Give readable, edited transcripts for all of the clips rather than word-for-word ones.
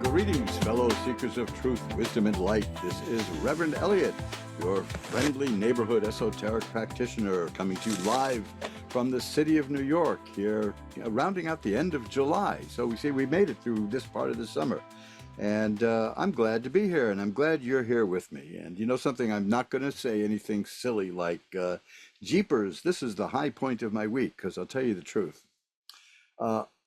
Greetings, fellow seekers of truth, wisdom, and light. This is Reverend Eliot, your friendly neighborhood esoteric practitioner, coming to you live from the city of New York here, rounding out the end of July. So we see we made it through this part of the summer. And I'm glad to be here, and I'm glad you're here with me. And you know something, I'm not going to say anything silly like, Jeepers, this is the high point of my week, because I'll tell you the truth.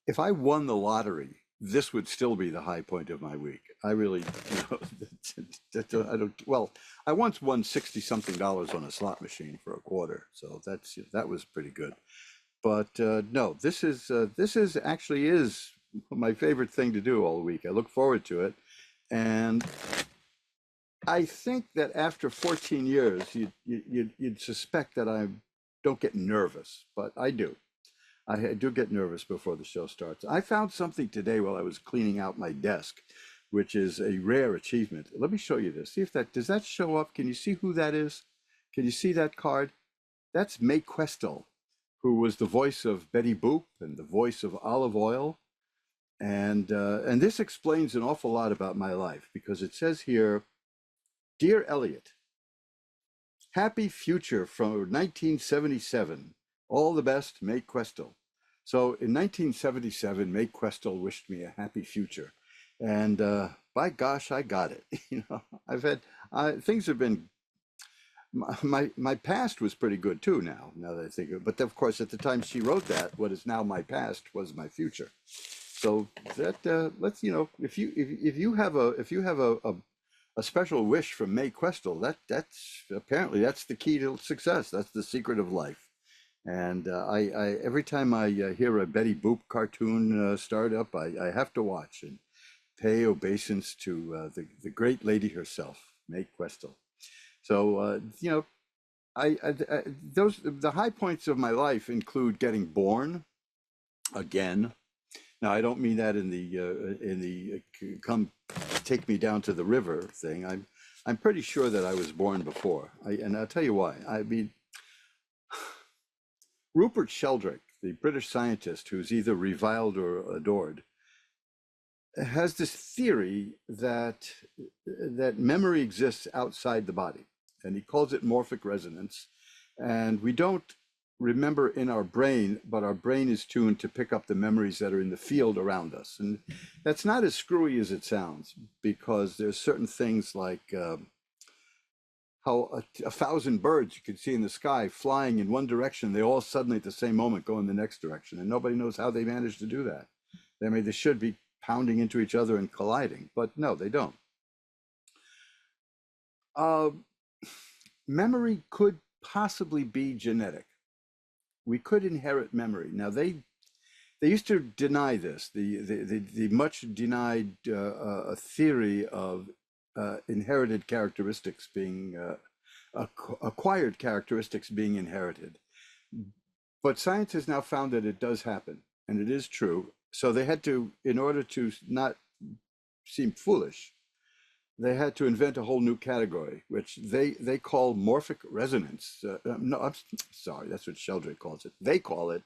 If I won the lottery, this would still be the high point of my week. I really, I don't, well, I once won 60 something dollars on a slot machine for a quarter. So that was pretty good. But no, this is actually is my favorite thing to do all week. I look forward to it. And I think that after 14 years, you'd suspect that I don't get nervous, but I do. I do get nervous before the show starts. I found something today while I was cleaning out my desk, which is a rare achievement. Let me show you this. See if does that show up? Can you see who that is? Can you see that card? That's Mae Questel, who was the voice of Betty Boop and the voice of Olive Oyl. And this explains an awful lot about my life, because it says here, Dear Eliot, happy future from 1977. All the best, Mae Questel. So in 1977, Mae Questel wished me a happy future. And by gosh, I got it. You know, things have been, my past was pretty good too now that I think of it. But of course, at the time she wrote that, what is now my past was my future. So that, let's, you know, if you have a special wish from Mae Questel, that's apparently that's the key to success. That's the secret of life. And I every time I hear a Betty Boop cartoon start up, I have to watch and pay obeisance to the great lady herself, Mae Questel. So you know, the high points of my life include getting born again. Now I don't mean that in the come take me down to the river thing. I'm pretty sure that I was born before. And I'll tell you why. I mean, Rupert Sheldrake, the British scientist who's either reviled or adored, has this theory that memory exists outside the body, and he calls it morphic resonance. And we don't remember in our brain, but our brain is tuned to pick up the memories that are in the field around us. And that's not as screwy as it sounds, because there's certain things like how a thousand birds you could see in the sky flying in one direction, they all suddenly at the same moment go in the next direction, and nobody knows how they managed to do that. I mean, they should be pounding into each other and colliding, but no, they don't. Memory could possibly be genetic. We could inherit memory. Now they used to deny this, the much denied theory of inherited characteristics being acquired characteristics being inherited. But science has now found that it does happen, and it is true. So they had to, in order to not seem foolish, they had to invent a whole new category, which they call morphic resonance. No, I'm sorry, that's what Sheldrake calls it. They call it,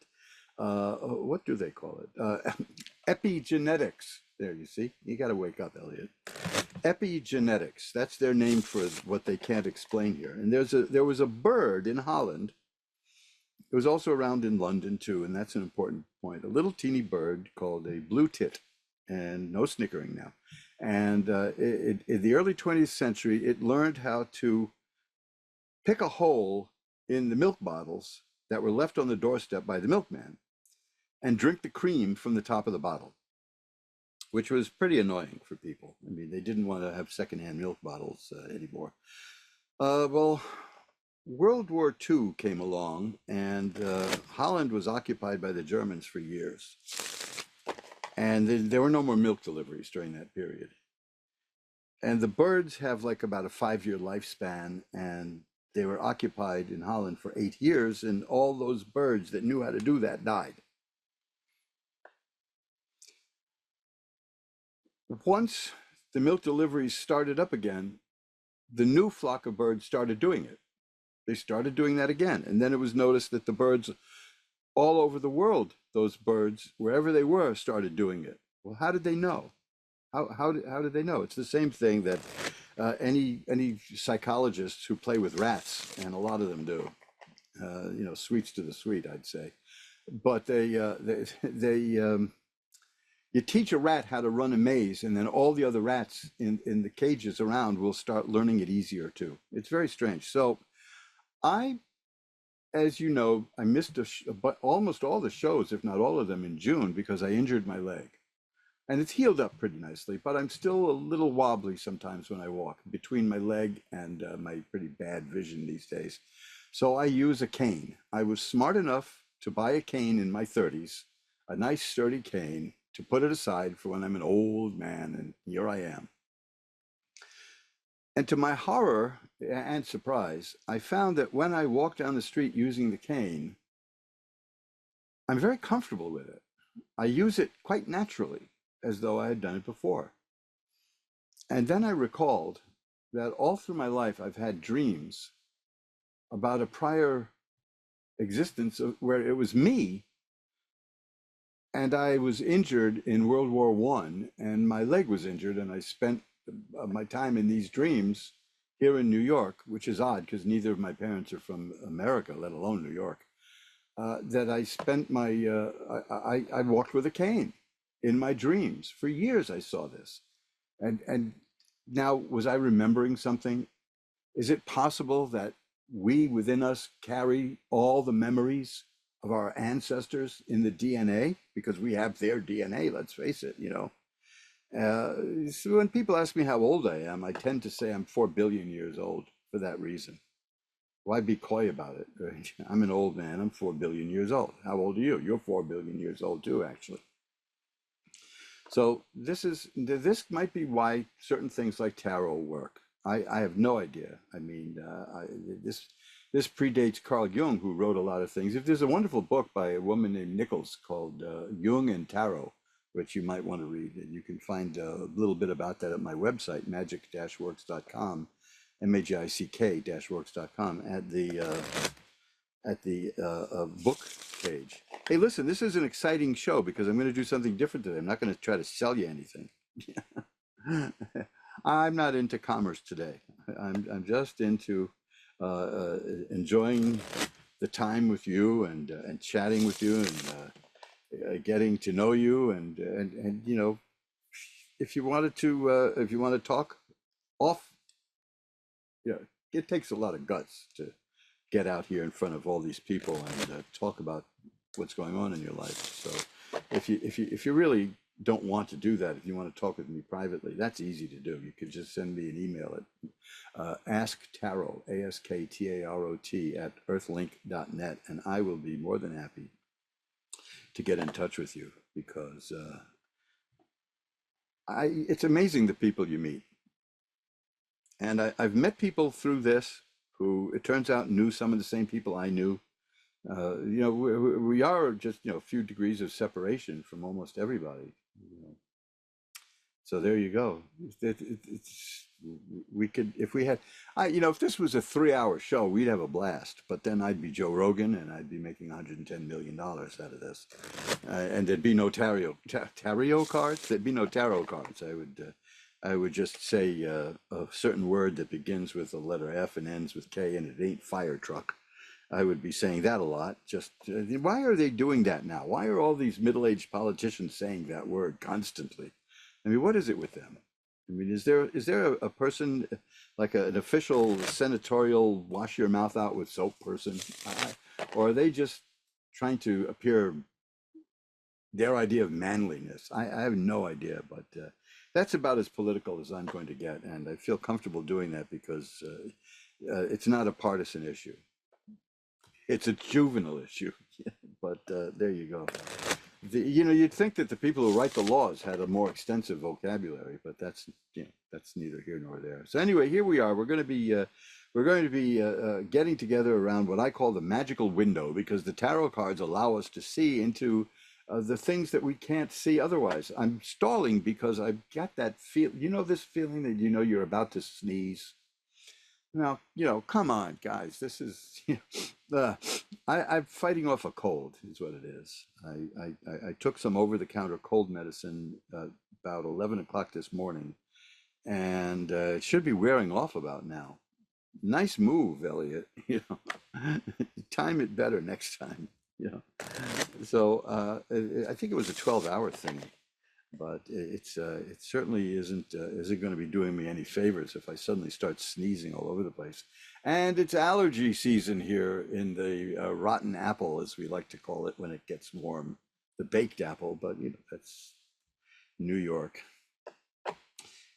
what do they call it? Epigenetics. There, you see, you got to wake up, Eliot. Epigenetics, that's their name for what they can't explain here. And there was a bird in Holland. It was also around in London too, and that's an important point. A little teeny bird called a blue tit, and no snickering now. And in the early 20th century, it learned how to pick a hole in the milk bottles that were left on the doorstep by the milkman and drink the cream from the top of the bottle, which was pretty annoying for people. I mean, they didn't want to have secondhand milk bottles anymore. Well, World War II came along, and Holland was occupied by the Germans for years. And there were no more milk deliveries during that period. And the birds have like about a 5-year lifespan, and they were occupied in Holland for 8 years, and all those birds that knew how to do that died. Once the milk deliveries started up again, the new flock of birds started doing it. They started doing that again. And then it was noticed that the birds all over the world, those birds, wherever they were, started doing it. Well, how did they know? How do they know? It's the same thing that any psychologists who play with rats, and a lot of them do, sweets to the sweet, I'd say. But you teach a rat how to run a maze, and then all the other rats in the cages around will start learning it easier too. It's very strange. So I, as you know, I missed but almost all the shows, if not all of them, in June because I injured my leg. And it's healed up pretty nicely, but I'm still a little wobbly sometimes when I walk between my leg and my pretty bad vision these days. So I use a cane. I was smart enough to buy a cane in my 30s, a nice sturdy cane to put it aside for when I'm an old man, and here I am. And to my horror and surprise, I found that when I walk down the street using the cane, I'm very comfortable with it. I use it quite naturally, as though I had done it before. And then I recalled that all through my life, I've had dreams about a prior existence where it was me, and I was injured in World War One, and my leg was injured, and I spent my time in these dreams here in New York, which is odd because neither of my parents are from America, let alone New York. That I spent I walked with a cane in my dreams for years. I saw this, and now was I remembering something? Is it possible that we within us carry all the memories of our ancestors in the DNA because we have their DNA? Let's face it, so when people ask me how old I am, I tend to say I'm 4 billion years old for that reason. Why be coy about it? Right? I'm an old man. I'm 4 billion years old. How old are you? You're 4 billion years old too, actually. So this might be why certain things like tarot work. I have no idea. I mean, this this predates Carl Jung, who wrote a lot of things. If there's a wonderful book by a woman named Nichols called Jung and Tarot, which you might want to read, and you can find a little bit about that at my website, magic-works.com, magick-works.com, at the book page. Hey, listen, this is an exciting show because I'm going to do something different today. I'm not going to try to sell you anything. I'm not into commerce today. I'm just into enjoying the time with you and chatting with you and getting to know you and if you want to talk off, it takes a lot of guts to get out here in front of all these people and talk about what's going on in your life. So if you really don't want to do that, if you want to talk with me privately, that's easy to do. You could just send me an email at asktarot, ASKTAROT at earthlink.net, and I will be more than happy to get in touch with you because it's amazing the people you meet. And I've met people through this who it turns out knew some of the same people I knew. We are just a few degrees of separation from almost everybody. So there you go. It's we could if we had, if this was a 3-hour show, we'd have a blast. But then I'd be Joe Rogan, and I'd be making $110 million out of this, and there'd be no tarot cards. There'd be no tarot cards. I would just say a certain word that begins with the letter F and ends with K, and it ain't fire truck. I would be saying that a lot. Just why are they doing that now? Why are all these middle-aged politicians saying that word constantly? I mean, what is it with them? I mean, is there a person like an official senatorial wash your mouth out with soap person, or are they just trying to appear their idea of manliness? I have no idea, but that's about as political as I'm going to get, and I feel comfortable doing that because it's not a partisan issue. It's a juvenile issue, but there you go. You'd think that the people who write the laws had a more extensive vocabulary, but that's neither here nor there. So anyway, here we are. We're going to be getting together around what I call the magical window, because the tarot cards allow us to see into the things that we can't see otherwise. I'm stalling because I've got that this feeling that you're about to sneeze. Now, come on, guys. This is, I'm fighting off a cold, is what it is. I took some over-the-counter cold medicine about 11 o'clock this morning, and it should be wearing off about now. Nice move, Elliot. Time it better next time. You know, so I think it was a 12-hour thing, but it certainly isn't going to be doing me any favors if I suddenly start sneezing all over the place. And it's allergy season here in the rotten apple, as we like to call it when it gets warm, the baked apple. But that's New York.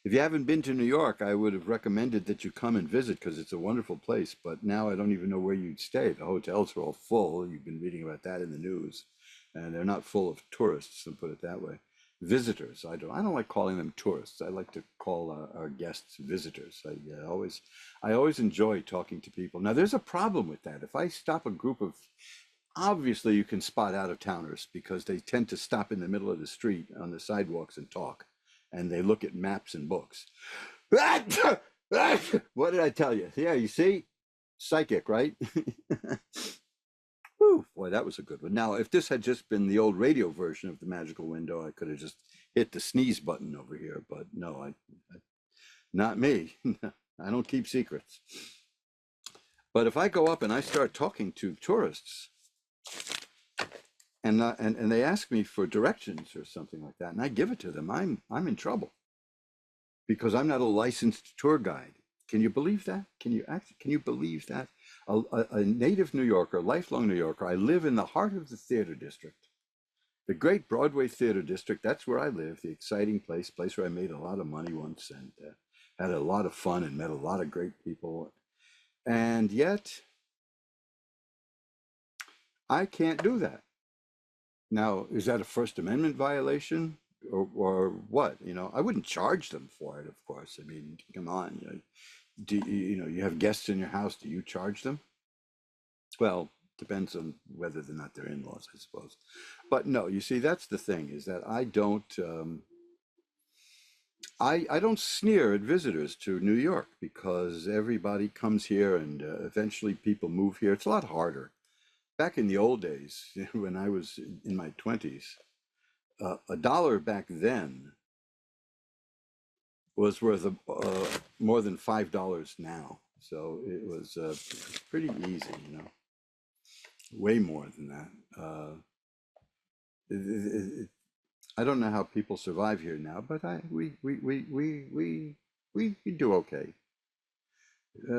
If you haven't been to New York, I would have recommended that you come and visit because it's a wonderful place. But now I don't even know where you'd stay. The hotels are all full. You've been reading about that in the news, and they're not full of tourists, to put it that way. Visitors. I don't like calling them tourists. I like to call our guests visitors. I always enjoy talking to people. Now, there's a problem with that. If I stop a group of, obviously you can spot out of towners because they tend to stop in the middle of the street on the sidewalks and talk, and they look at maps and books. What did I tell you? Yeah, you see? Psychic, right? Whew, boy, that was a good one. Now, if this had just been the old radio version of the magical window, I could have just hit the sneeze button over here, but no, not me. I don't keep secrets. But if I go up and I start talking to tourists, and they ask me for directions or something like that, and I give it to them, I'm in trouble because I'm not a licensed tour guide. Can you believe that? Can you believe that? A native New Yorker, lifelong New Yorker. I live in the heart of the theater district, the great Broadway theater district. That's where I live. The exciting place where I made a lot of money once and had a lot of fun and met a lot of great people. And yet, I can't do that. Now, is that a First Amendment violation or what? I wouldn't charge them for it, of course. I mean, come on. You have guests in your house. Do you charge them? Well, depends on whether or not they're in-laws, I suppose. But no, you see, that's the thing is that I don't sneer at visitors to New York because everybody comes here and eventually people move here. It's a lot harder. Back in the old days, when I was in my 20s, a dollar back then was worth more than $5 now. So it was pretty easy, way more than that. It, it, it, I don't know how people survive here now, but we do okay.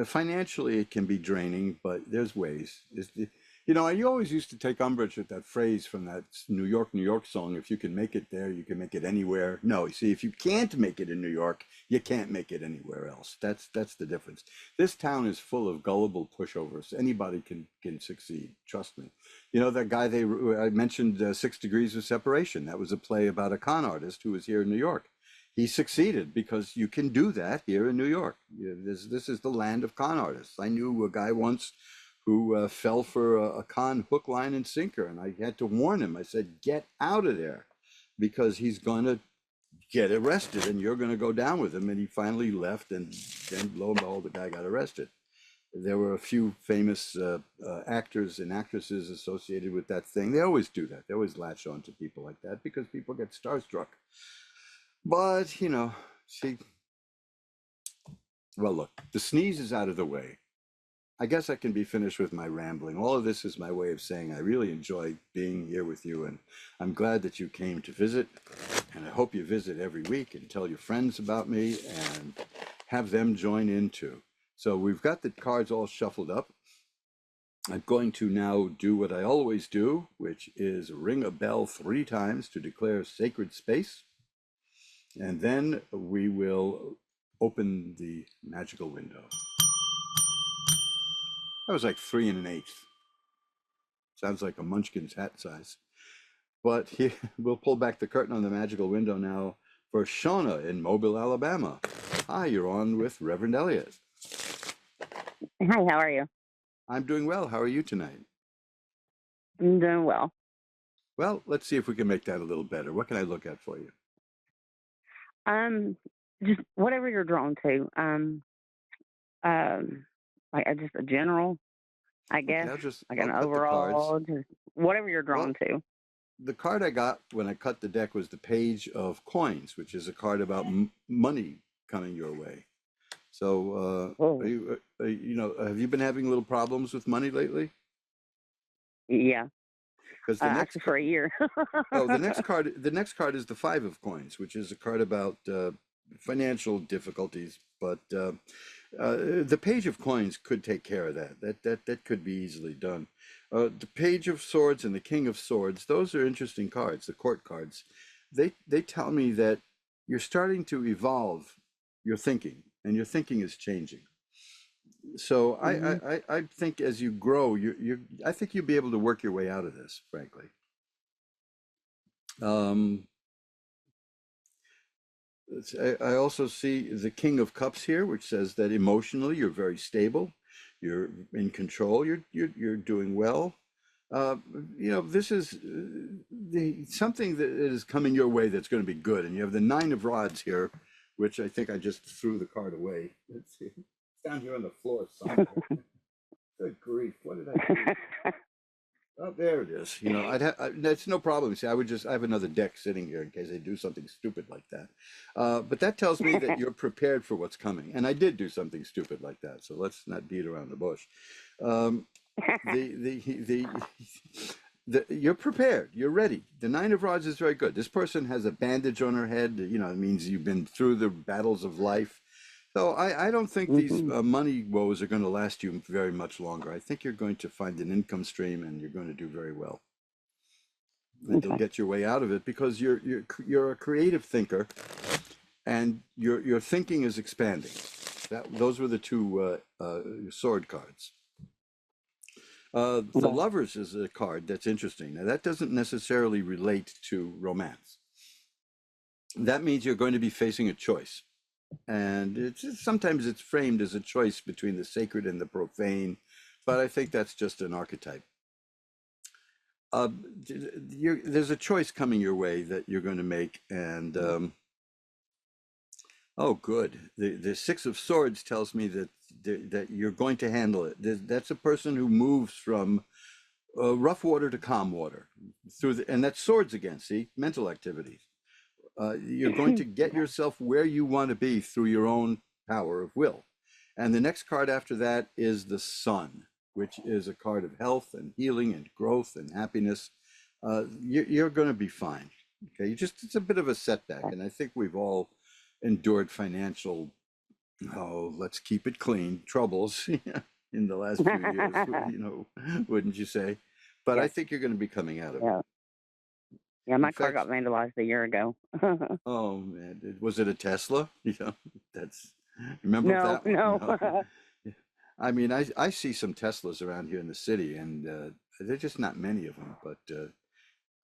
Financially, it can be draining, but there's ways. I always used to take umbrage with that phrase from that New York song. If you can make it there, you can make it anywhere. No, you see, if you can't make it in New York, you can't make it anywhere else. That's the difference. This town is full of gullible pushovers. Anybody can succeed. Trust me. That guy I mentioned, 6 Degrees of Separation. That was a play about a con artist who was here in New York. He succeeded because you can do that here in New York. This is the land of con artists. I knew a guy once who fell for a con hook, line, and sinker, and I had to warn him. I said, "Get out of there," because he's going to get arrested, and you're going to go down with him. And he finally left, and then lo and behold, the guy got arrested. There were a few famous actors and actresses associated with that thing. They always do that. They always latch on to people like that because people get starstruck. But, see, well, look, the sneeze is out of the way. I guess I can be finished with my rambling. All of this is my way of saying I really enjoy being here with you, and I'm glad that you came to visit, and I hope you visit every week and tell your friends about me and have them join in too. So we've got the cards all shuffled up. I'm going to now do what I always do, which is ring a bell 3 times to declare sacred space. And then we will open the magical window. That was like 3 1/8. Sounds like a Munchkin's hat size. But here, we'll pull back the curtain on the magical window now for Shauna in Mobile, Alabama. Hi, you're on with Reverend Eliot. Hi, how are you? I'm doing well. How are you tonight? I'm doing well. Well, let's see if we can make that a little better. What can I look at for you? Just whatever you're drawn to. Like just a general, I Okay, guess, like I'll an cut the cards. overall, just whatever you're Well, drawn to. the card I got when I cut the deck was the Page of Coins, which is a card about money coming your way. So, Oh, have you been having little problems with money lately? yeah. Because Actually, for a year. the next card is the Five of Coins, which is a card about financial difficulties. But the Page of Coins could take care of that. That could be easily done. The Page of Swords and the King of Swords, those are interesting cards, the court cards. They tell me that you're starting to evolve your thinking, and your thinking is changing. So Hmm. I think as you grow, I think you'll be able to work your way out of this, frankly. Um, I also see the King of Cups here, which says that emotionally you're very stable, you're in control, you're doing well. Uh, this is something that is coming your way that's going to be good. And you have the Nine of Rods here, which I think I just threw the card away. Let's see, it's down here on the floor somewhere. Good grief, what did I do? Oh, there it is. That's no problem. See, I have another deck sitting here in case I do something stupid like that. But that tells me that you're prepared for what's coming. And I did do something stupid like that. So let's not beat around the bush. Um, you're prepared. You're ready. The Nine of Rods is very good. This person has a bandage on her head. It means you've been through the battles of life. So I don't think these Hmm. money woes are going to last you very much longer. I think you're going to find an income stream and you're going to do very well. And you'll Okay. get your way out of it because you're a creative thinker and your thinking is expanding. Those were the two sword cards. The Okay. Lovers is a card that's interesting. Now that doesn't necessarily relate to romance. That means you're going to be facing a choice. And sometimes it's framed as a choice between the sacred and the profane, but I think that's just an archetype. Uh, there's a choice coming your way that you're going to make, and oh, good. The Six of Swords tells me that you're going to handle it. That's a person who moves from rough water to calm water and that's swords again. See, mental activities. You're going to get Okay. yourself where you want to be through your own power of will. And the next card after that is the Sun, which is a card of health and healing and growth and happiness. You're going to be fine. Okay, it's a bit of a setback, and I think we've all endured financial, oh, let's keep it clean, troubles in the last few years. Wouldn't you say? But I Yes. think you're going to be coming out of it. Yeah. Yeah. In My car fact, got vandalized a year ago. oh man, was it a Tesla? That's remember No, that one? no. No. I mean, I see some Teslas around here in the city, and there're just not many of them. But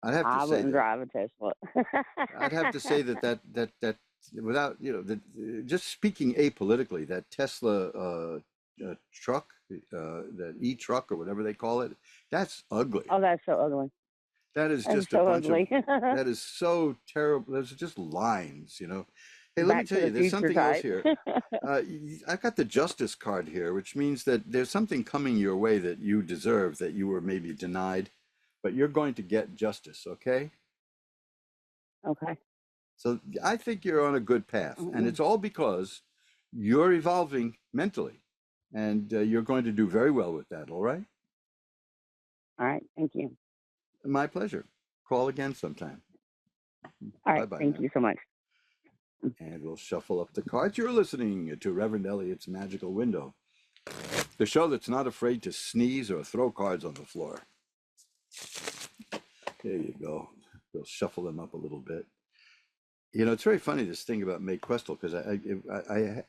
I'd have to I say wouldn't that drive a Tesla. I'd have to say that without just speaking apolitically, that Tesla truck, that e-truck or whatever they call it, that's ugly. Oh, that's so ugly. That is That's just a so bunch of, ugly. that is so terrible. There's just lines. Hey, let me Back tell to the you, there's future something else type. here. I got the justice card here, which means that there's something coming your way that you deserve that you were maybe denied, but you're going to get justice, okay? Okay. So I think you're on a good path, and Mm-mm. it's all because you're evolving mentally, and you're going to do very well with that, all right? All right. Thank you. My pleasure. Call again sometime. All Bye right. bye Thank now. you so much. And we'll shuffle up the cards. You're listening to Reverend Eliot's Magical Window, the show that's not afraid to sneeze or throw cards on the floor. There you go. We'll shuffle them up a little bit. It's very funny this thing about May Questel because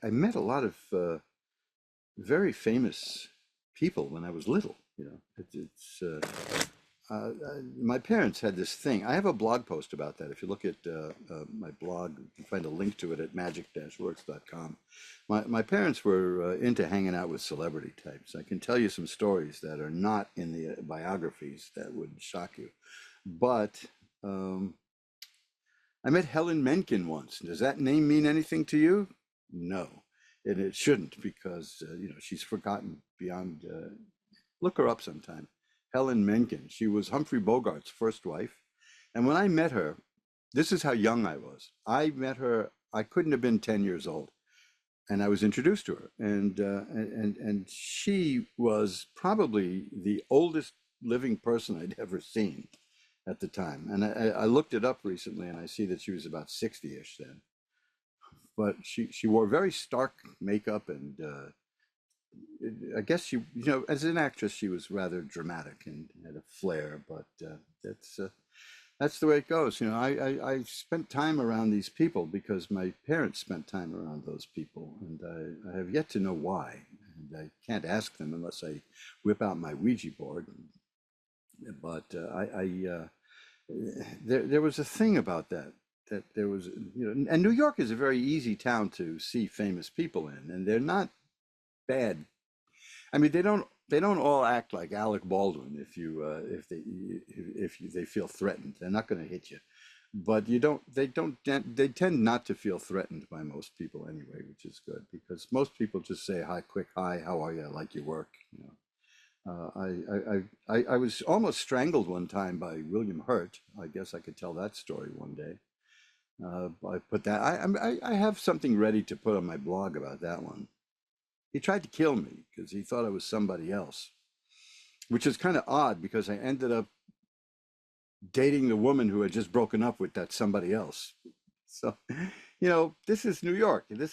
I met a lot of very famous people when I was little. My parents had this thing. I have a blog post about that. If you look at my blog, you can find a link to it at magic-works.com. My parents were into hanging out with celebrity types. I can tell you some stories that are not in the biographies that would shock you. But um, I met Helen Menken once. Does that name mean anything to you? No, and it shouldn't because she's forgotten beyond. Look her up sometime. Helen Menken. She was Humphrey Bogart's first wife, And when I met her, this is how young I was. I met her, I couldn't have been 10 years old. And I was introduced to her. And she was probably the oldest living person I'd ever seen at the time. And I looked it up recently and I see that she was about 60-ish then. But she wore very stark makeup and I guess she, as an actress, she was rather dramatic and had a flair, but that's the way it goes. I spent time around these people because my parents spent time around those people, and I have yet to know why. And I can't ask them unless I whip out my Ouija board. But there was a thing about that there was, and New York is a very easy town to see famous people in, and they're not bad. I mean, they don't all act like Alec Baldwin if they feel threatened. They're not going to hit you. But they tend not to feel threatened by most people anyway, which is good because most people just say hi, quick hi, how are you? I like your work. I was almost strangled one time by William Hurt. I guess I could tell that story one day. I put that. I have something ready to put on my blog about that one. He tried to kill me because he thought I was somebody else, which is kind of odd because I ended up dating the woman who had just broken up with that somebody else. So, this is New York. They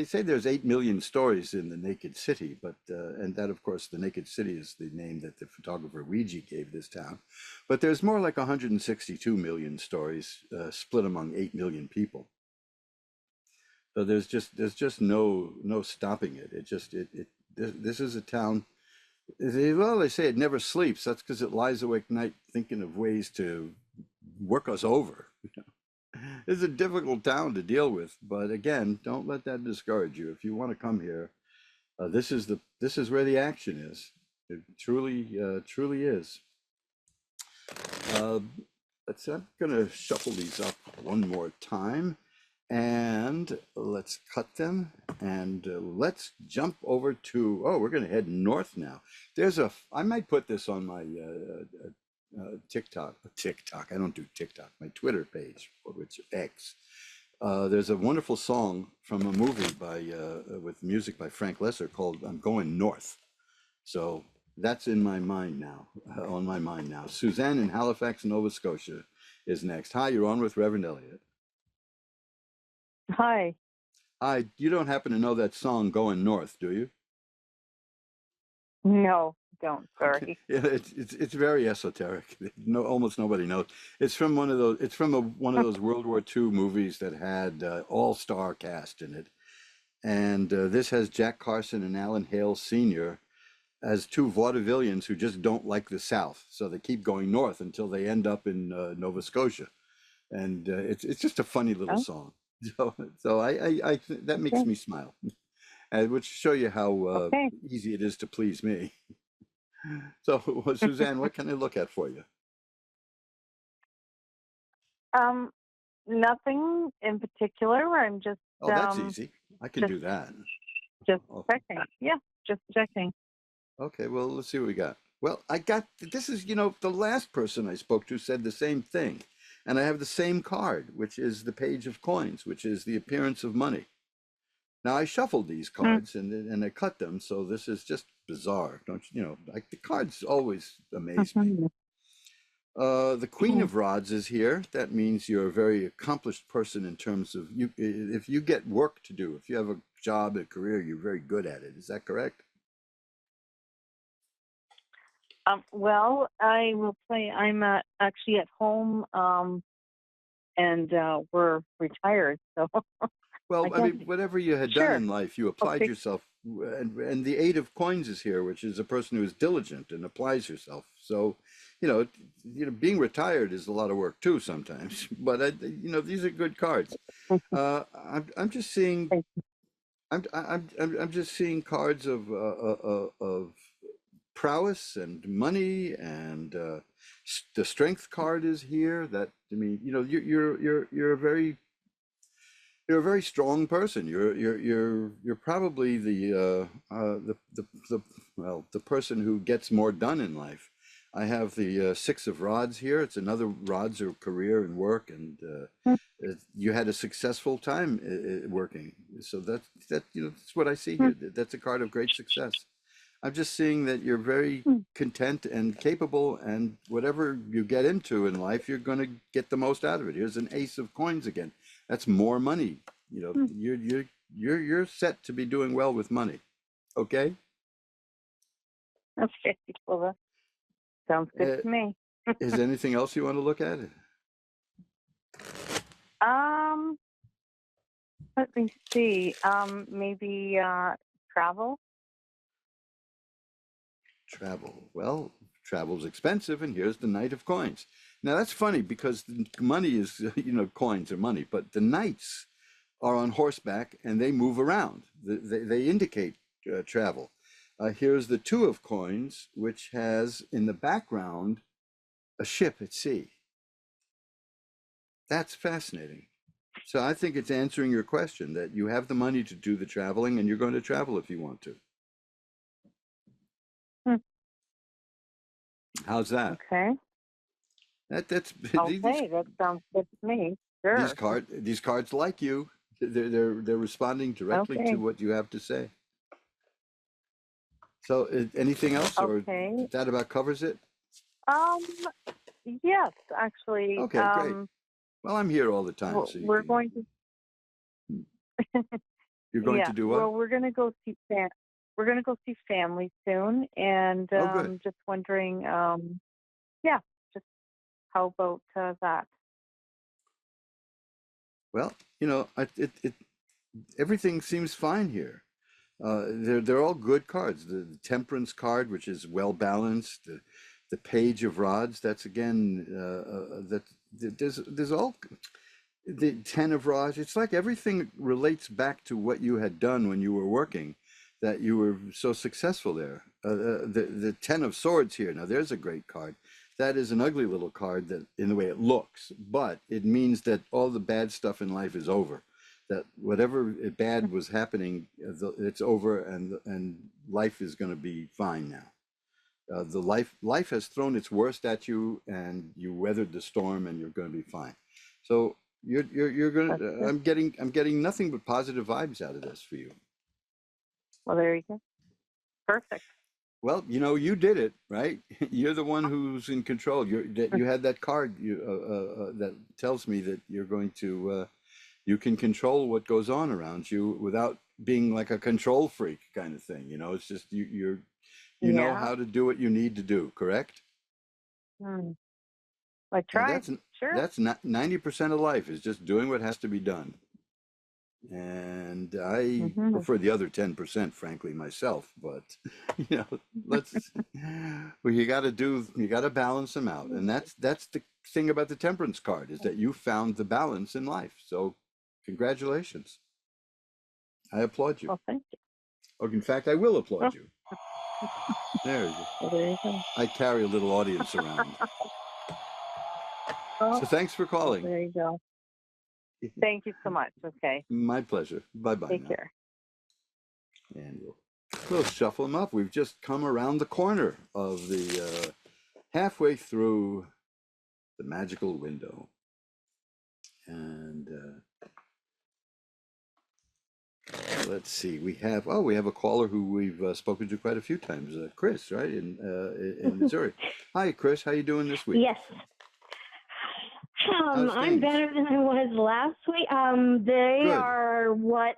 say there's 8 million stories in the Naked City, but and that of course the Naked City is the name that the photographer Ouija gave this town. But there's more like 162 million stories split among 8 million people. So there's just no stopping it. This is a town. Well, they say it never sleeps. That's because it lies awake night thinking of ways to work us over. It's a difficult town to deal with, but again, don't let that discourage you. If you want to come here, this is where the action is. It truly is. Uh, I'm gonna shuffle these up one more time, and let's cut them, and let's jump over to. Oh, we're gonna head north now. I might put this on my TikTok. I don't do TikTok. My Twitter page, which X. There's a wonderful song from a movie with music by Frank Lesser called "I'm Going North." So that's in my mind now, on my mind now. Suzanne in Halifax, Nova Scotia is next. Hi, you're on with Reverend Eliot. Hi. Hi, you don't happen to know that song "Going North," do you? No, don't. Okay. Sorry. Yeah, it's very esoteric. No, almost nobody knows. It's from one of those. It's from one of those World War II movies that had all-star cast in it, and this has Jack Carson and Alan Hale Sr. as two vaudevillians who just don't like the South, so they keep going north until they end up in Nova Scotia, and it's just a funny little Oh, song. So that makes okay. me smile, and which show you how Okay. easy it is to please me. So, Suzanne, what can I look at for you? Um, Nothing in particular. I'm just Oh, that's easy. I can just do that. just Oh, checking. Yeah, just checking. okay, well, let's see what we got. Well, this is, the last person I spoke to said the same thing. And I have the same card, which is the page of coins, which is the appearance of money. Now, I shuffled these Hmm. cards and I cut them, so this is just bizarre. Don't like the cards always amaze me. Mhm. The Queen of Rods is here. That means you're a very accomplished person in terms of you. If you get work to do, if you have a job, a career, you're very good at it. Is that correct? Well, I will say I'm actually at home, and we're retired, so I Well, I guess mean, whatever you had done sure. in life, you applied Okay. yourself, and the Eight of Coins is here, which is a person who is diligent and applies herself. So, you know, being retired is a lot of work too sometimes. But these are good cards. I'm just seeing, Thank I'm just seeing cards of prowess and money, and the Strength card is here. That I mean, you're a very strong person. You're probably the person who gets more done in life. I have the six of rods here. It's another rods of career and work, and you had a successful time working. So that's what I see here. That's a card of great success. I'm just seeing that you're very content and capable, and whatever you get into in life, you're going to get the most out of it. Here's an ace of coins again. That's more money. You're set to be doing well with money. Okay. Okay. Well, that sounds good to me. Is there anything else you want to look at? Let me see. Maybe travel. Travel. Well, travel's expensive, and here's the Knight of Coins. Now that's funny because the money is, coins are money, but the knights are on horseback and they move around. They indicate travel. Here's the Two of Coins, which has in the background a ship at sea. That's fascinating. So I think it's answering your question that you have the money to do the traveling and you're going to travel if you want to. How's that? Okay. That's Okay, that sounds good to me. Sure. these cards like you. They're responding directly to what you have to say. So anything else, or that about covers it? Yes, actually. Okay, great. Well, I'm here all the time, so we're going to. You're going to do what? Well, we're going to go see family soon, and just wondering, just how about that? Well, everything seems fine here. They're all good cards. The Temperance card, which is well balanced. The Page of Rods. That's again there's all the Ten of Rods. It's like everything relates back to what you had done when you were working, that you were so successful there. The Ten of Swords here. Now there's a great card. That is an ugly little card that in the way it looks, but it means that all the bad stuff in life is over. That whatever bad was happening, it's over, and life is going to be fine now. The life has thrown its worst at you, and you weathered the storm, and you're going to be fine. So you're going to. I'm getting nothing but positive vibes out of this for you. Well, there you go. Perfect. Well, you did it, right? You're the one who's in control. You had that card that tells me that you're going to. You can control what goes on around you without being like a control freak kind of thing. It's just you know how to do what you need to do, correct? I try. Sure. That's not 90% of life is just doing what has to be done. And I prefer the other 10%, frankly, myself. But you got to balance them out, and that's the thing about the Temperance card is that you found the balance in life. So, congratulations! I applaud you. Well, thank you. Or in fact, I will applaud you. There you go. Well, there you go. I carry a little audience around. So thanks for calling. There you go. Thank you so much. Okay. My pleasure. Bye-bye. Take care. And we'll shuffle them up. We've just come around the corner of the halfway through the magical window. And let's see. We have a caller who we've spoken to quite a few times. Chris, right, in Missouri. Hi, Chris. How you doing this week? Yes. I'm better than I was last week. They Good. are what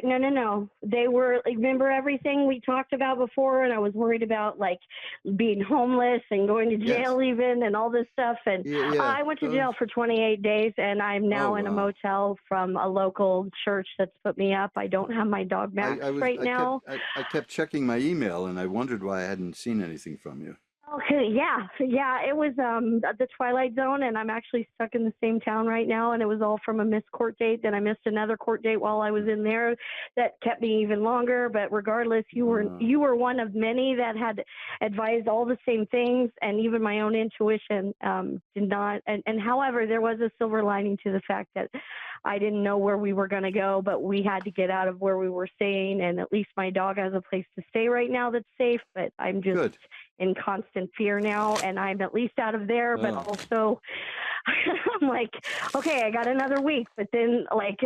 no. They were, remember everything we talked about before, and I was worried about like being homeless and going to jail even and all this stuff. And I went to jail for 28 days, and I'm now in a motel from a local church that's put me up. I don't have my dog Max now. I kept checking my email, and I wondered why I hadn't seen anything from you. Okay, yeah. It was the Twilight Zone, and I'm actually stuck in the same town right now, and it was all from a missed court date. Then I missed another court date while I was in there that kept me even longer. But regardless, you were one of many that had advised all the same things, and even my own intuition did not. And however, there was a silver lining to the fact that I didn't know where we were going to go, but we had to get out of where we were staying, and at least my dog has a place to stay right now that's safe. But I'm just in constant fear now, and I'm at least out of there, but also I'm like, okay, I got another week, but then like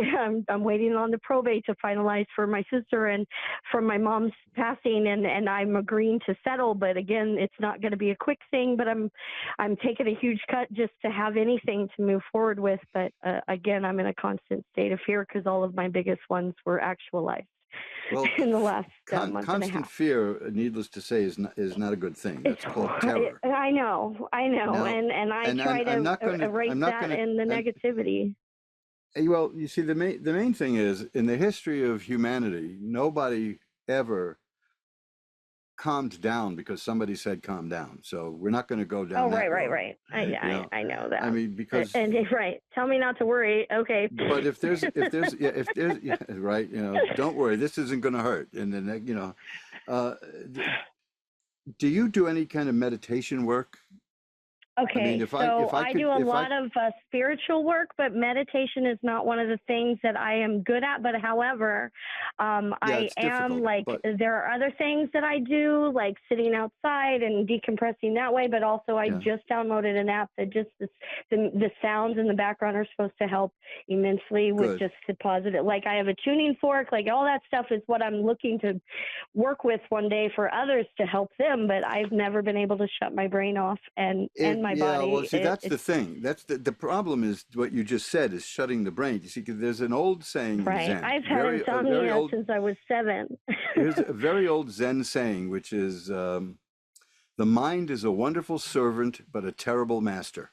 I'm waiting on the probate to finalize for my sister and from my mom's passing, and I'm agreeing to settle, but again, it's not going to be a quick thing, but I'm taking a huge cut just to have anything to move forward with, but again, I'm in a constant state of fear because all of my biggest ones were actualized. Well, in the last month and a constant half. fear, needless to say, is not a good thing. That's called terror. I know, Now, and I try I'm to not going to, erase I'm not that going to, in the negativity. well, you see, the main thing is, in the history of humanity, nobody ever calmed down because somebody said calm down. So we're not going to go down that road. Right. I know that. I mean, because right. Tell me not to worry. Okay. But if there's right, don't worry, this isn't going to hurt. And then do you do any kind of meditation work? Okay, I mean, I do a lot of spiritual work, but meditation is not one of the things that I am good at. But however, I am there are other things that I do, like sitting outside and decompressing that way. But also, I just downloaded an app that just the sounds in the background are supposed to help immensely with just the positive. Like I have a tuning fork, like all that stuff is what I'm looking to work with one day for others to help them. But I've never been able to shut my brain off and my body. Well, see, that's the thing. That's the problem is what you just said is shutting the brain. You see, 'cause there's an old saying in Zen. I've had insomnia since I was 7. Here's a very old Zen saying, which is, the mind is a wonderful servant, but a terrible master.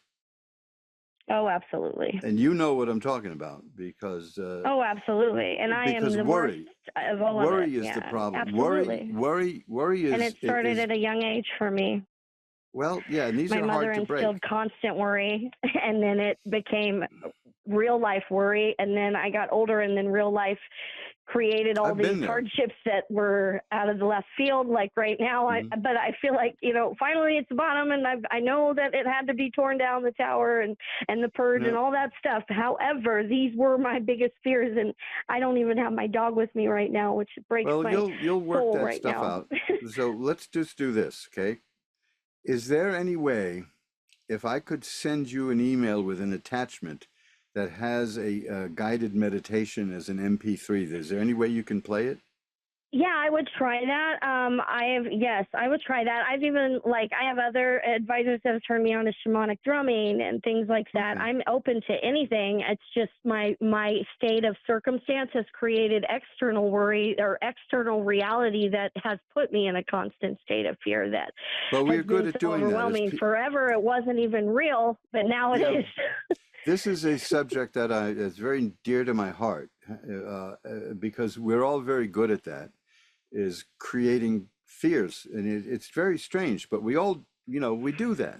Oh, absolutely. And you know what I'm talking about because... oh, absolutely. And I am the worst of all of it. Worry is the problem. Absolutely. Worry is... And it started at a young age for me. Well, yeah, and these are hard to break. My mother instilled constant worry, and then it became real life worry, and then I got older, and then real life created all these hardships that were out of the left field, like right now. But I feel like, finally it's the bottom, and I know that it had to be torn down, the tower and the purge and all that stuff. However, these were my biggest fears, and I don't even have my dog with me right now, which breaks my soul. Well, you'll work that right stuff now. out. So let's just do this, okay? Is there any way, if I could send you an email with an attachment that has a guided meditation as an MP3, is there any way you can play it? Yeah, I would try that. I would try that. I've even, I have other advisors that have turned me on to shamanic drumming and things like that. I'm open to anything. It's just my state of circumstance has created external worry or external reality that has put me in a constant state of fear that we're has good been at so doing overwhelming. that. Forever, it wasn't even real, but now it is. This is a subject that is very dear to my heart because we're all very good at that, is creating fears. And it's very strange, but we all, we do that.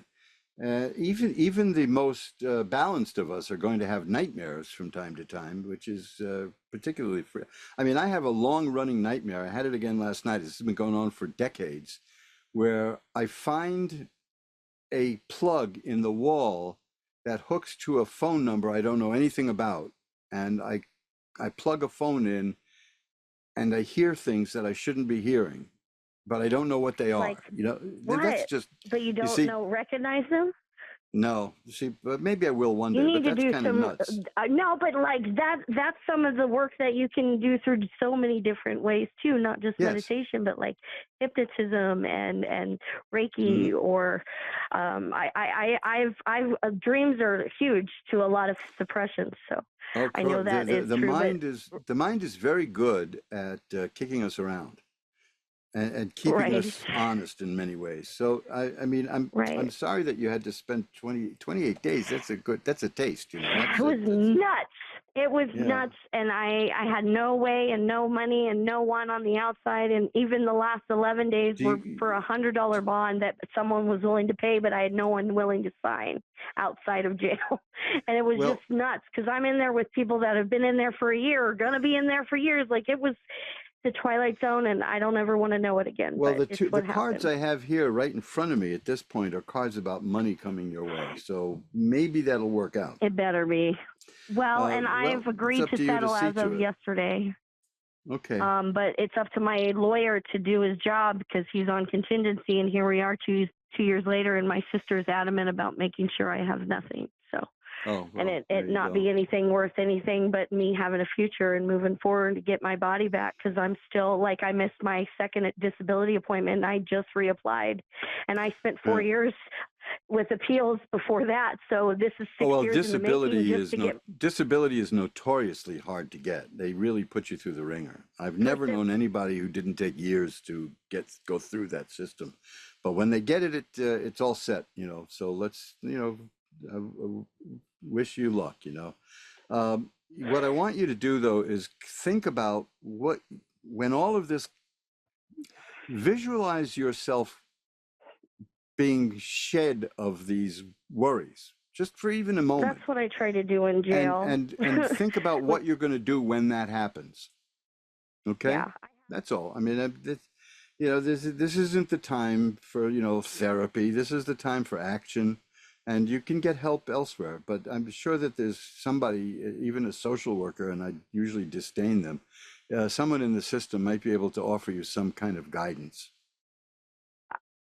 Even the most balanced of us are going to have nightmares from time to time, which is particularly I mean, I have a long-running nightmare. I had it again last night. This has been going on for decades, where I find a plug in the wall that hooks to a phone number I don't know anything about, and I plug a phone in, and I hear things that I shouldn't be hearing, but I don't know what they are. What? That's just. But you don't recognize them? No, see, but maybe I will one day. But that's kind of nuts. No, but that's some of the work that you can do through so many different ways too, not just meditation, but like hypnotism and Reiki or dreams are huge to a lot of suppression. So I know that the mind is very good at kicking us around. And keeping us honest in many ways. So I mean, I'm sorry that you had to spend 28 days. That's a taste, It was nuts. It was nuts, and I had no way and no money and no one on the outside, and even the last 11 days were for $100 bond that someone was willing to pay, but I had no one willing to sign outside of jail, and it was just nuts because I'm in there with people that have been in there for a year or gonna be in there for years. Like it was the Twilight Zone, and I don't ever want to know it again. Well, the cards I have here right in front of me at this point are cards about money coming your way, so maybe that'll work out. It better be. Well, and I've agreed to settle as of yesterday. Okay. But it's up to my lawyer to do his job because he's on contingency, and here we are two years later, and my sister's adamant about making sure I have nothing. So, Oh, and well, it not be anything worth anything but me having a future and moving forward to get my body back, because I'm still, like, I missed my second disability appointment and I just reapplied, and I spent 4 years with appeals before that. So this is 6 years in the making just to get. Disability is notoriously hard to get. They really put you through the ringer. I've never known anybody who didn't take years to go through that system, but when they get it, it's all set. So let's wish you luck. What I want you to do though is think about when all of this, visualize yourself being shed of these worries, just for even a moment. That's what I try to do in jail. And think about what you're going to do when that happens. Okay? Yeah. That's all. I mean, this isn't the time for, therapy. This is the time for action, and you can get help elsewhere. But I'm sure that there's somebody, even a social worker, and I usually disdain them, someone in the system might be able to offer you some kind of guidance.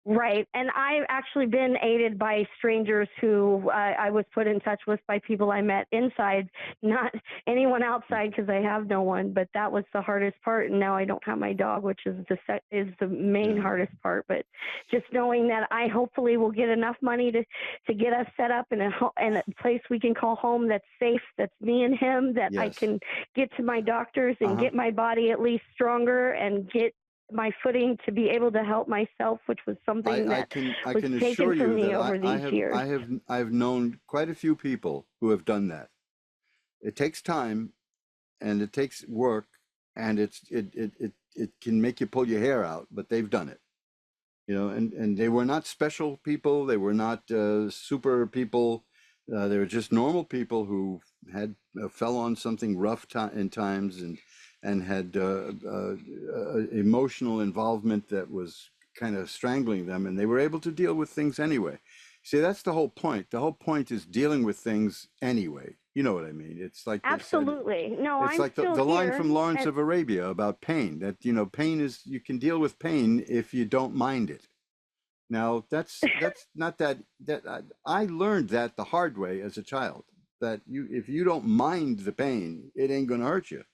Right. And I've actually been aided by strangers who I was put in touch with by people I met inside, not anyone outside, because I have no one. But that was the hardest part. And now I don't have my dog, which is the main hardest part. But just knowing that I hopefully will get enough money to get us set up in a place we can call home that's safe, that's me and him, that I can get to my doctors and get my body at least stronger and get my footing to be able to help myself, which was something that was taken from me over these years. I've known quite a few people who have done that. It takes time, and it takes work, and it can make you pull your hair out, but they've done it. And they were not special people. They were not super people. They were just normal people who had fell on something rough in times and had emotional involvement that was kind of strangling them, and they were able to deal with things anyway. See, that's the whole point. The whole point is dealing with things anyway. You know what I mean? It's like absolutely. No, it's like the line from Lawrence of Arabia about pain. That pain is, you can deal with pain if you don't mind it. Now that's not that I learned that the hard way as a child. That if you don't mind the pain, it ain't gonna hurt you.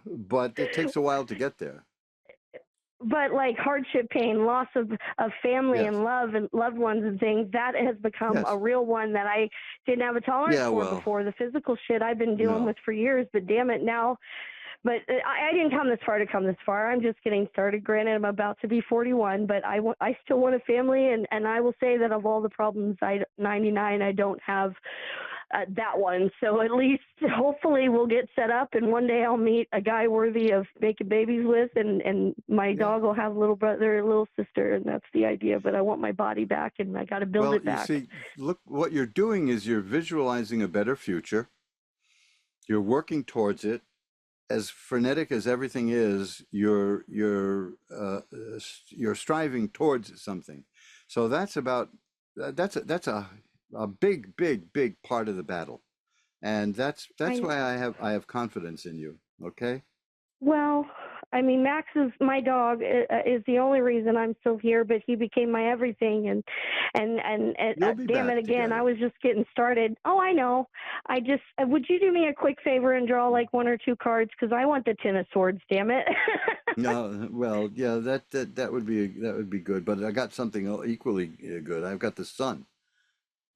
But it takes a while to get there. But like hardship pain, loss of family and love and loved ones and things, that has become a real one that I didn't have a tolerance for before. The physical shit I've been dealing with for years, but damn it now. But I didn't come this far I'm just getting started. Granted, I'm about to be 41, but I still want a family, and I will say that of all the problems, 99, I don't have that one. So at least hopefully we'll get set up, and one day I'll meet a guy worthy of making babies with, and my dog will have a little brother, a little sister, and that's the idea. But I want my body back, and I got to build it back. You see, look, what you're doing is you're visualizing a better future. You're working towards it. As frenetic as everything is, you're striving towards something. So that's a big part of the battle, and that's why I have confidence in you. Okay. Well, I mean, Max is my dog, is the only reason I'm still here, but he became my everything, and damn it again, together. I was just getting started. Oh, I know. Would you do me a quick favor and draw like one or two cards, because I want the Ten of Swords, damn it. No, well, yeah, that would be good, but I got something equally good. I've got the Sun.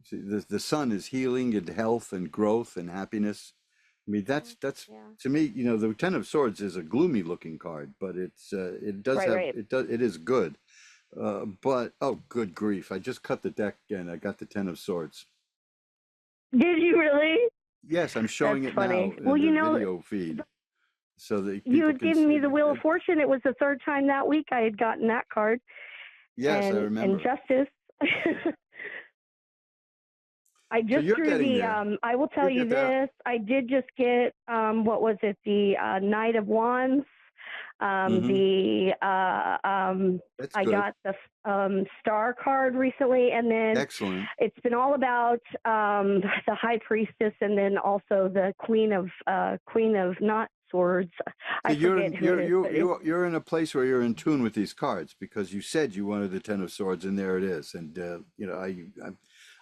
See, the Sun is healing and health and growth and happiness. I mean, that's to me, the Ten of Swords is a gloomy looking card, but it is good. But oh, good grief! I just cut the deck again. I got the Ten of Swords. Did you really? Yes, I'm showing it now in the video feed, so that you had given me the Wheel of Fortune. It was the third time that week I had gotten that card. Yes, I remember. And Justice. I just drew the, I will tell you this, I did just get, what was it, the Knight of Wands, I got the Star card recently, and then it's been all about the High Priestess, and then also the Queen of not Swords. I forget who it is. You're in a place where you're in tune with these cards because you said you wanted the Ten of Swords, and there it is. And you know,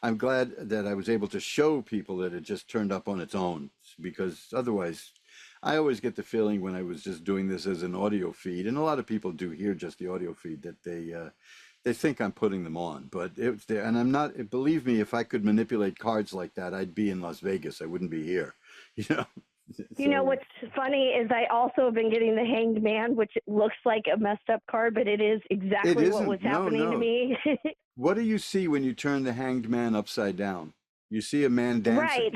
I'm glad that I was able to show people that it just turned up on its own, because otherwise, I always get the feeling when I was just doing this as an audio feed, and a lot of people do hear just the audio feed, that they think I'm putting them on, but it's there, and I'm not. Believe me, if I could manipulate cards like that, I'd be in Las Vegas. I wouldn't be here, you know. You know what's funny is I also have been getting the Hanged Man, which looks like a messed up card, but it is exactly what was happening to me. What do you see when you turn the Hanged Man upside down? You see a man dancing. Right.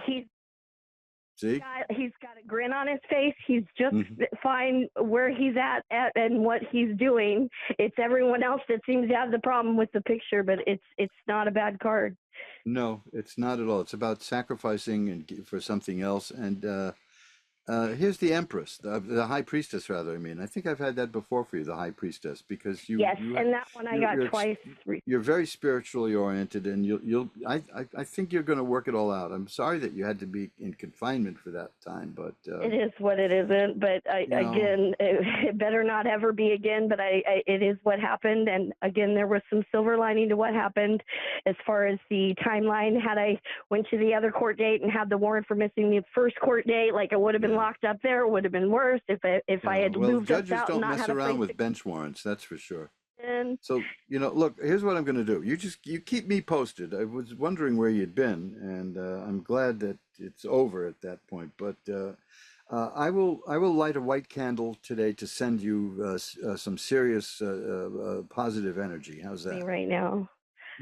He's got a grin on his face. He's just fine where he's at and what he's doing. It's everyone else that seems to have the problem with the picture, but it's not a bad card. No, it's not at all. It's about sacrificing and for something else. And here's the Empress, the High Priestess, rather. I mean, I think I've had that before for you, the High Priestess, because Yes, and that one I got twice. You're very spiritually oriented, and I think you're going to work it all out. I'm sorry that you had to be in confinement for that time, but it is what it isn't. But again, it better not ever be again. But it is what happened, and again, there was some silver lining to what happened, as far as the timeline. Had I went to the other court date and had the warrant for missing the first court date, like I would have been locked up there, it would have been worse if I had moved up out and not had a place. Judges don't mess around with bench warrants, that's for sure. And so, you know, look, here's what I'm going to do. You keep me posted. I was wondering where you'd been, and I'm glad that it's over at that point. But I will light a white candle today to send you some serious positive energy. How's that? Right now.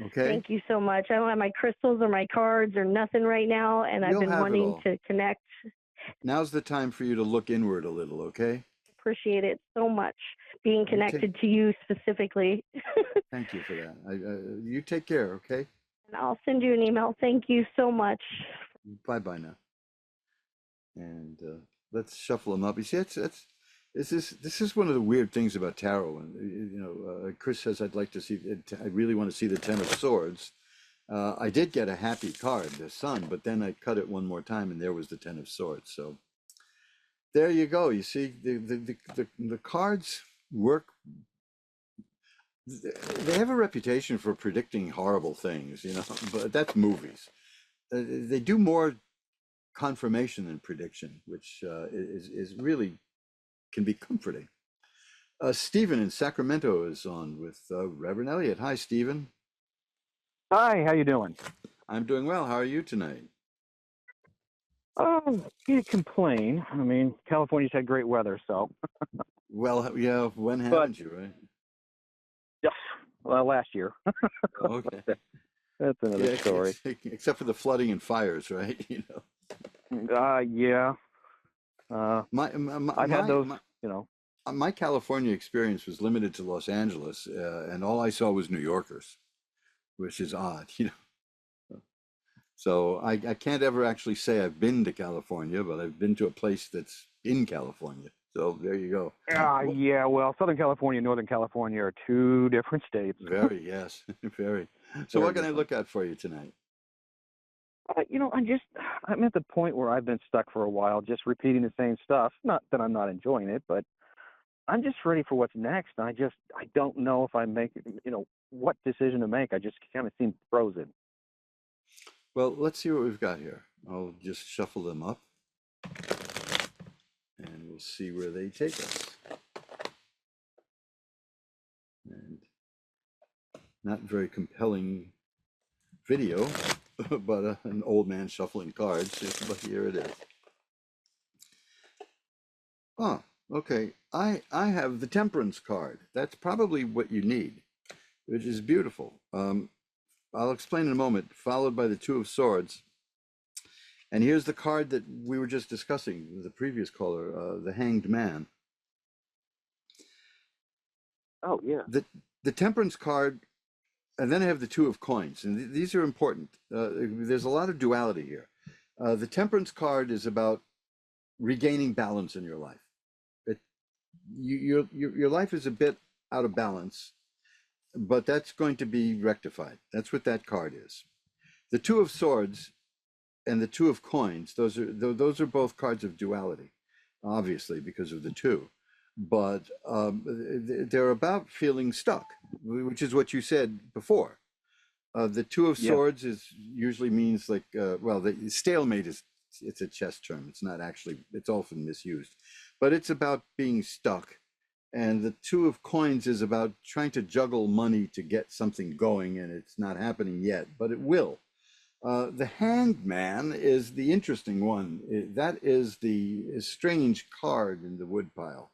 Okay. Thank you so much. I don't have my crystals or my cards or nothing right now, and I've been wanting to connect. Now's the time for you to look inward a little, okay? Appreciate it so much, being connected to you specifically. Thank you for that. You take care, okay? And I'll send you an email. Thank you so much. Bye-bye now. And let's shuffle them up. You see, this is one of the weird things about tarot. And you know, Chris says, I'd like to see, I really want to see the Ten of Swords. I did get a happy card, the Sun, but then I cut it one more time, and there was the Ten of Swords. So there you go. You see, the cards work. They have a reputation for predicting horrible things, you know, but that's movies. They do more confirmation than prediction, which is really can be comforting. Stephen in Sacramento is on with Reverend Eliot. Hi, Stephen. Hi, how you doing? I'm doing well. How are you tonight? Can't complain. I mean, California's had great weather, so. Well, yeah, when haven't you, right? Yeah, well, last year. Okay. That's another story. Except for the flooding and fires, right? You know. Yeah. I've had those, you know. My California experience was limited to Los Angeles, and all I saw was New Yorkers, which is odd, you know. So I can't ever actually say I've been to California, but I've been to a place that's in California. So there you go. Yeah, well, Southern California and Northern California are two different states. Very, yes, very. So what can I look at for you tonight? You know, I'm at the point where I've been stuck for a while, just repeating the same stuff. Not that I'm not enjoying it, but I'm just ready for what's next. I don't know if I make, you know, what decision to make. I just kind of seem frozen. Well, let's see what we've got here. I'll just shuffle them up, and we'll see where they take us. And not very compelling video, but an old man shuffling cards, but here it is. Oh, okay. I have the Temperance card. That's probably what you need, which is beautiful. I'll explain in a moment, followed by the Two of Swords. And here's the card that we were just discussing with the previous caller, the Hanged Man. Oh, yeah. The Temperance card, and then I have the Two of Coins, and these are important. There's a lot of duality here. The Temperance card is about regaining balance in your life. Your life is a bit out of balance, but that's going to be rectified. That's what that card is. The Two of Swords and the Two of Coins, those are both cards of duality. obviously because of the two, but they're about feeling stuck, which is what you said before. The Two of Yeah. Swords is usually means like, well, the stalemate is, it's a chess term. It's not actually, it's often misused, but it's about being stuck. And the Two of Coins is about trying to juggle money to get something going, and it's not happening yet, but it will. The Hanged Man is the interesting one. That is the strange card in the woodpile.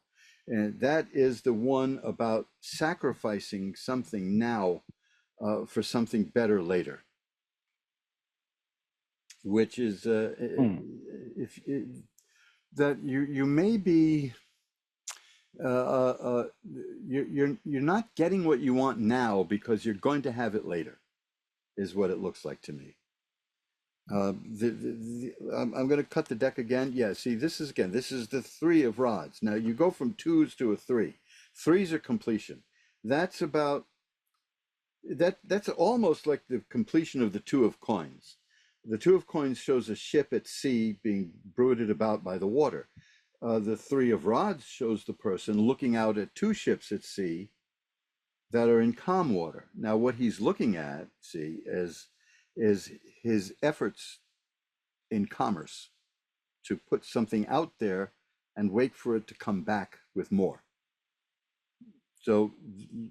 And that is the one about sacrificing something now for something better later, which is Hmm. if that you may be uh, uh, uh, you're not getting what you want now because you're going to have it later, is what it looks like to me. I'm going to cut the deck again. Yeah, see, this is again, this is the Three of Rods. Now you go from twos to a three. Threes are completion. That's about that's almost like the completion of the Two of Coins. The Two of Coins shows a ship at sea being brooded about by the water. The Three of Rods shows the person looking out at two ships at sea that are in calm water. Now, what he's looking at, see, is his efforts in commerce to put something out there and wait for it to come back with more. So,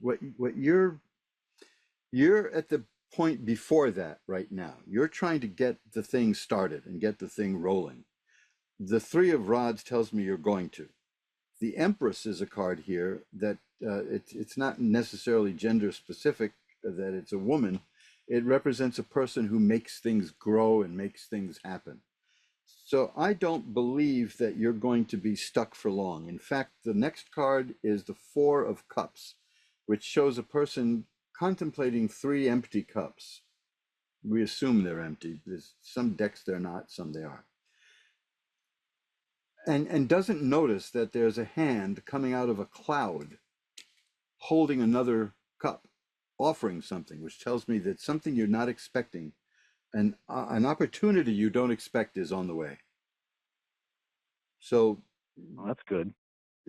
what you're at the point before that right now. You're trying to get the thing started and get the thing rolling. The Three of Rods tells me you're going to. The Empress is a card here that it's not necessarily gender specific, that it's a woman. It represents a person who makes things grow and makes things happen. So I don't believe that you're going to be stuck for long. In fact, the next card is the Four of Cups, which shows a person contemplating three empty cups. We assume they're empty. There's some decks they're not, some they are. And doesn't notice that there's a hand coming out of a cloud holding another cup, offering something, which tells me that something you're not expecting, an opportunity you don't expect is on the way. So Oh, that's good.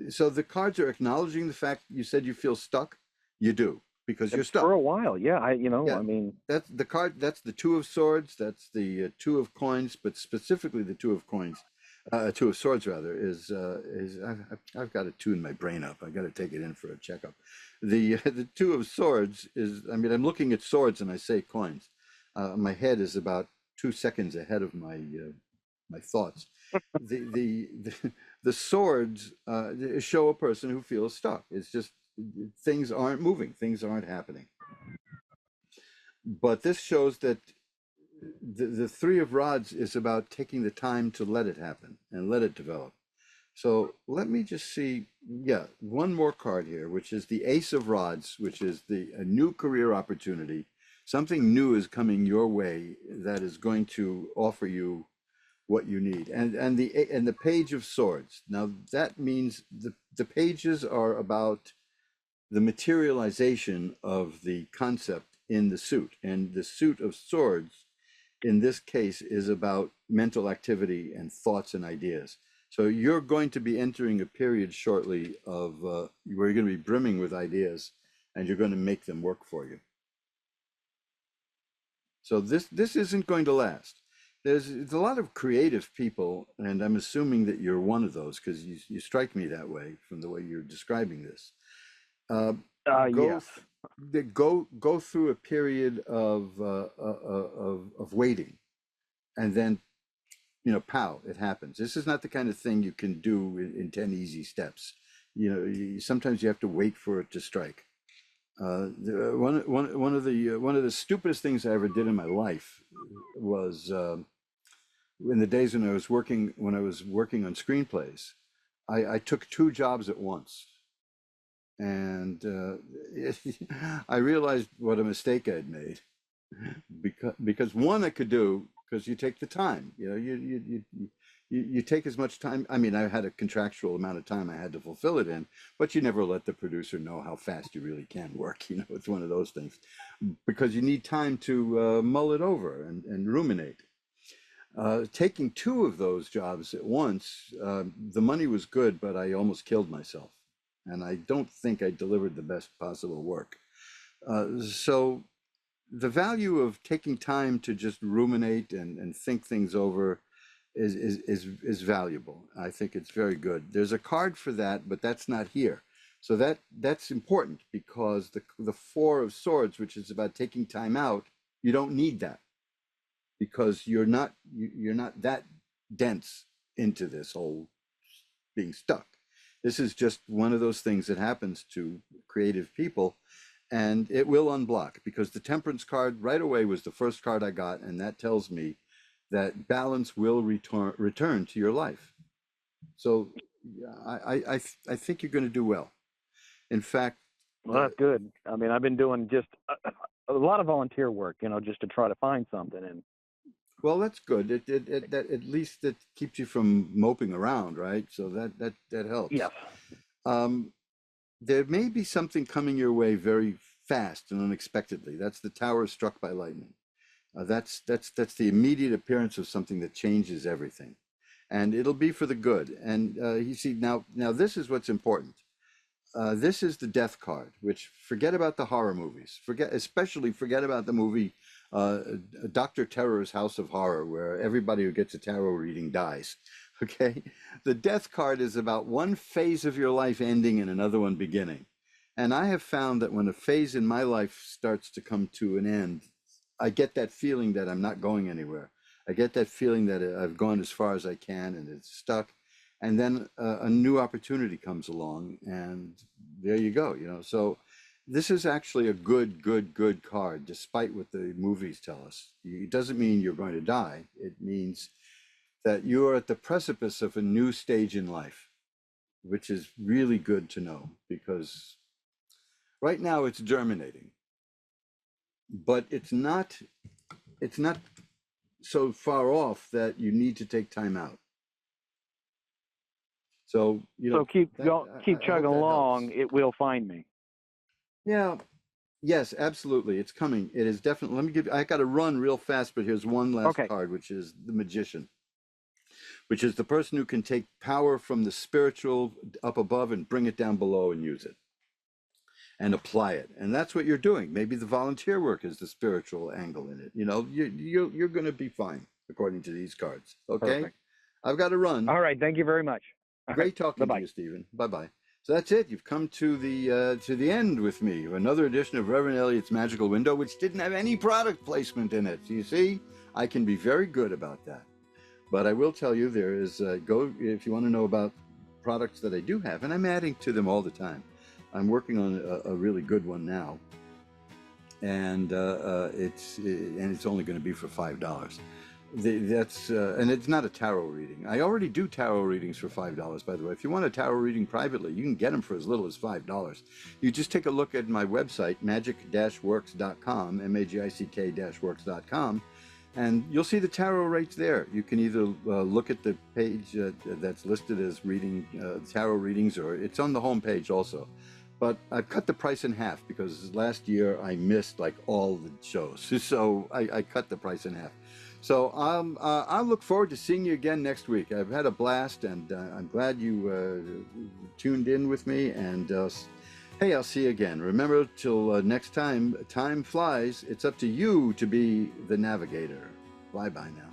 so the cards are acknowledging the fact you said you feel stuck. You do, because you're stuck. For a while, yeah. Yeah, I mean, that's the card. That's the Two of Swords. That's the Two of Coins, but specifically the Two of Coins, Two of Swords rather is I've got to tune my brain up. I got to take it in for a checkup. The the Two of Swords is, I mean, I'm looking at swords and I say coins. My head is about 2 seconds ahead of my thoughts. The swords show a person who feels stuck. It's just things aren't moving, things aren't happening. But this shows that the Three of Rods is about taking the time to let it happen and let it develop. So let me just see, yeah, one more card here, which is the Ace of Rods, which is a new career opportunity. Something new is coming your way that is going to offer you what you need. And the Page of Swords. Now that means the pages are about the materialization of the concept in the suit. And the suit of swords in this case is about mental activity and thoughts and ideas. So you're going to be entering a period shortly of where you're going to be brimming with ideas and you're going to make them work for you. So this isn't going to last. There's a lot of creative people, and I'm assuming that you're one of those because you strike me that way from the way you're describing this. yes. Go through a period of waiting, and then pow, it happens. This is not the kind of thing you can do in 10 easy steps. Sometimes you have to wait for it to strike. One of the stupidest things I ever did in my life was in the days when I was working on screenplays. I took two jobs at once, and I realized what a mistake I'd made because one I could do because you take the time. You take as much time. I mean, I had a contractual amount of time I had to fulfill it in, but you never let the producer know how fast you really can work. It's one of those things because you need time to mull it over and ruminate. Taking two of those jobs at once, the money was good, but I almost killed myself. And I don't think I delivered the best possible work. So the value of taking time to just ruminate and think things over is valuable. I think it's very good. There's a card for that, but that's not here. So that's important because the Four of Swords, which is about taking time out, you don't need that because you're not that dense into this whole being stuck. This is just one of those things that happens to creative people, and it will unblock because the Temperance card right away was the first card I got, and that tells me that balance will return to your life. So I think you're going to do well. In fact, well, that's good. I mean, I've been doing just a lot of volunteer work, just to try to find something. And well, that's good. That at least it keeps you from moping around, right? So that helps. Yes. There may be something coming your way very fast and unexpectedly. That's the Tower struck by lightning. That's the immediate appearance of something that changes everything, and it'll be for the good. And you see now this is what's important. This is the Death card, which forget about the horror movies. Especially forget about the movie Dr. Terror's House of Horror, where everybody who gets a tarot reading dies. Okay, the Death card is about one phase of your life ending and another one beginning. And I have found that when a phase in my life starts to come to an end, I get that feeling that I'm not going anywhere. I get that feeling that I've gone as far as I can and it's stuck. And then a new opportunity comes along, and there you go. So this is actually a good card, despite what the movies tell us. It doesn't mean you're going to die. It means that you are at the precipice of a new stage in life, which is really good to know, because right now it's germinating, but it's not so far off that you need to take time out. So keep chugging along. It will find me. Yeah. Yes, absolutely. It's coming. It is definitely. I got to run real fast, but here's one last card, which is the Magician, which is the person who can take power from the spiritual up above and bring it down below and use it and apply it. And that's what you're doing. Maybe the volunteer work is the spiritual angle in it. You're going to be fine according to these cards. Okay. Perfect. I've got to run. All right. Thank you very much. Great talking to you, Stephen. Bye-bye. So that's it. You've come to the end with me. Another edition of Reverend Eliot's Magical Window, which didn't have any product placement in it. You see, I can be very good about that. But I will tell you, there is go if you want to know about products that I do have, and I'm adding to them all the time. I'm working on a really good one now, and it's only going to be for $5. And it's not a tarot reading. I already do tarot readings for $5, by the way. If you want a tarot reading privately, you can get them for as little as $5. You just take a look at my website, magic-works.com, magick-works.com, and you'll see the tarot rates there. You can either look at the page that's listed as reading tarot readings, or it's on the home page also. But I've cut the price in half because last year I missed like all the shows. So I cut the price in half. So I'll look forward to seeing you again next week. I've had a blast, and I'm glad you tuned in with me. And hey, I'll see you again. Remember, till next time, time flies. It's up to you to be the navigator. Bye-bye now.